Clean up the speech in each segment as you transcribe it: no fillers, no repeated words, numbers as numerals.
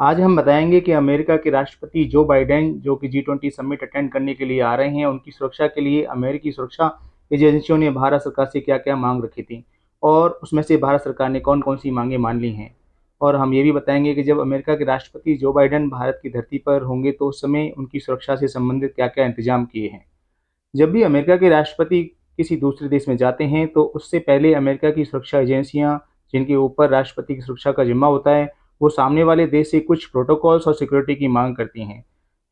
आज हम बताएंगे कि अमेरिका के राष्ट्रपति जो बाइडेन जो कि G20 समिट अटेंड करने के लिए आ रहे हैं, उनकी सुरक्षा के लिए अमेरिकी सुरक्षा एजेंसियों ने भारत सरकार से क्या-क्या मांग रखी थी और उसमें से भारत सरकार ने कौन-कौन सी मांगें मान ली हैं। और हम ये भी बताएंगे कि जब अमेरिका के राष्ट्रपति जो बाइडेन भारत की धरती पर होंगे तो उस समय उनकी सुरक्षा से संबंधित क्या-क्या इंतजाम किए हैं। जब भी अमेरिका के राष्ट्रपति किसी दूसरे देश में जाते हैं तो उससे पहले अमेरिका की सुरक्षा एजेंसियां, जिनके ऊपर राष्ट्रपति की सुरक्षा का जिम्मा होता है, वो सामने वाले देश से कुछ प्रोटोकॉल्स और सिक्योरिटी की मांग करती हैं।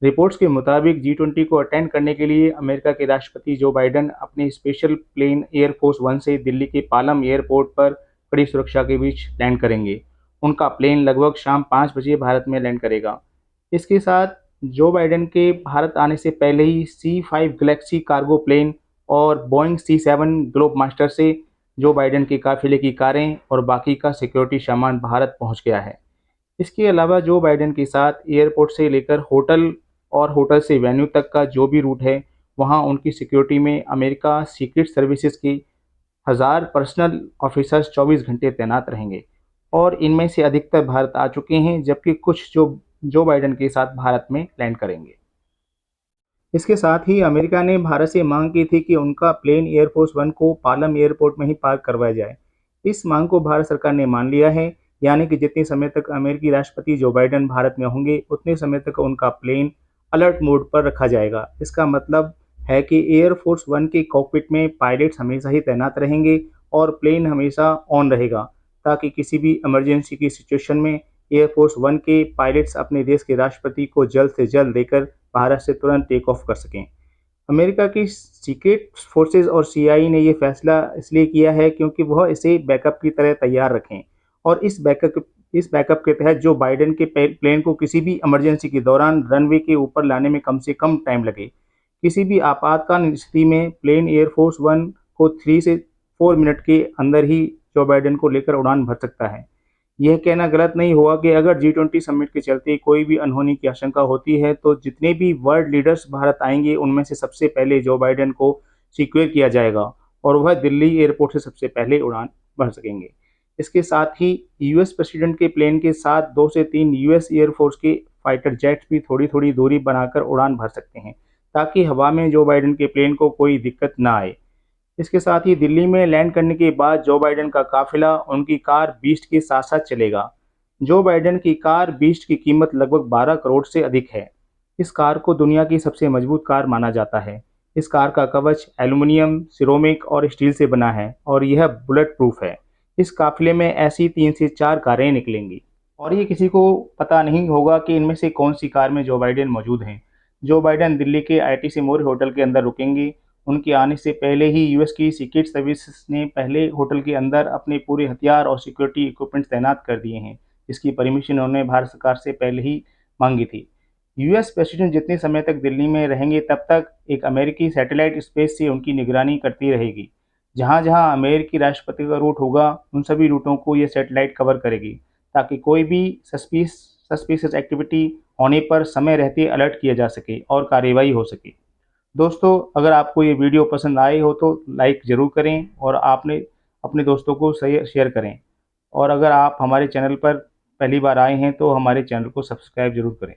रिपोर्ट्स के मुताबिक G20 को अटेंड करने के लिए अमेरिका के राष्ट्रपति जो बाइडेन अपने स्पेशल प्लेन एयरफोर्स वन से दिल्ली के पालम एयरपोर्ट पर कड़ी सुरक्षा के बीच लैंड करेंगे। उनका प्लेन लगभग शाम 5 बजे भारत में लैंड करेगा। इसके साथ जो बाइडेन के भारत आने से पहले ही C5 गैलेक्सी कार्गो प्लेन और बोइंग C7 ग्लोब मास्टर से जो बाइडेन के काफिले की कारें और बाकी का सिक्योरिटी सामान भारत पहुंच गया है। इसके अलावा जो बाइडेन के साथ एयरपोर्ट से लेकर होटल और होटल से वेन्यू तक का जो भी रूट है, वहां उनकी सिक्योरिटी में अमेरिका सीक्रेट सर्विसेज की 1000 पर्सनल ऑफिसर्स 24 घंटे तैनात रहेंगे और इनमें से अधिकतर भारत आ चुके हैं, जबकि कुछ जो बाइडेन के साथ भारत में लैंड करेंगे। इसके साथ ही अमेरिका ने भारत से मांग की थी कि उनका प्लेन एयरफोर्स वन को पालम एयरपोर्ट में ही पार्क करवाया जाए। इस मांग को भारत सरकार ने मान लिया है, यानी कि जितने समय तक अमेरिकी राष्ट्रपति जो बाइडेन भारत में होंगे उतने समय तक उनका प्लेन अलर्ट मोड पर रखा जाएगा। इसका मतलब है कि एयरफोर्स वन के कॉकपिट में पायलट्स हमेशा ही तैनात रहेंगे और प्लेन हमेशा ऑन रहेगा, ताकि किसी भी इमरजेंसी की सिचुएशन में एयरफोर्स वन के पायलट्स अपने देश के राष्ट्रपति को जल्द से जल्द लेकर भारत से तुरंत टेक ऑफ कर सकें। अमेरिका की सीक्रेट फोर्सेज और CIA ने यह फैसला इसलिए किया है क्योंकि वह इसे बैकअप की तरह तैयार रखें और इस बैकअप के तहत जो बाइडेन के प्लेन को किसी भी इमरजेंसी के दौरान रनवे के ऊपर लाने में कम से कम टाइम लगे। किसी भी आपातकाल स्थिति में प्लेन एयरफोर्स वन को 3 से 4 मिनट के अंदर ही जो बाइडेन को लेकर उड़ान भर सकता है। यह कहना गलत नहीं होगा कि अगर G20 समिट के चलते कोई भी अनहोनी की आशंका होती है तो जितने भी वर्ल्ड लीडर्स भारत आएंगे उनमें से सबसे पहले जो बाइडेन को सिक्योर किया जाएगा और वह दिल्ली एयरपोर्ट से सबसे पहले उड़ान भर सकेंगे। इसके साथ ही US प्रेसिडेंट के प्लेन के साथ 2 से 3 US एयरफोर्स के फाइटर जेट्स भी थोड़ी थोड़ी दूरी बनाकर उड़ान भर सकते हैं, ताकि हवा में जो बाइडेन के प्लेन को कोई दिक्कत ना आए। इसके साथ ही दिल्ली में लैंड करने के बाद जो बाइडेन का काफिला उनकी कार बीस्ट के साथ साथ चलेगा। जो बाइडेन की कार बीस्ट की कीमत लगभग 12 करोड़ से अधिक है। इस कार को दुनिया की सबसे मजबूत कार माना जाता है। इस कार का कवच एल्युमिनियम, सिरोमिक और स्टील से बना है और यह बुलेट प्रूफ है। इस काफिले में ऐसी 3 से 4 कारें निकलेंगी और ये किसी को पता नहीं होगा कि इनमें से कौन सी कार में जो बाइडेन मौजूद हैं। जो बाइडेन दिल्ली के ITC मोर होटल के अंदर रुकेंगे। उनके आने से पहले ही US की सीक्रेट सर्विसेज ने पहले होटल के अंदर अपने पूरे हथियार और सिक्योरिटी इक्विपमेंट्स तैनात कर दिए हैं, जिसकी परमिशन उन्होंने भारत सरकार से पहले ही मांगी थी। US प्रेसिडेंट जितने समय तक दिल्ली में रहेंगे तब तक एक अमेरिकी सैटेलाइट स्पेस से उनकी निगरानी करती रहेगी। जहां जहां अमेरिकी राष्ट्रपति का रूट होगा उन सभी रूटों को यह सैटेलाइट कवर करेगी, ताकि कोई भी सस्पिशियस एक्टिविटी होने पर समय रहते अलर्ट किया जा सके और कार्रवाई हो सके। दोस्तों, अगर आपको ये वीडियो पसंद आए हो तो लाइक ज़रूर करें और आपने अपने दोस्तों को शेयर करें। और अगर आप हमारे चैनल पर पहली बार आए हैं तो हमारे चैनल को सब्सक्राइब ज़रूर करें।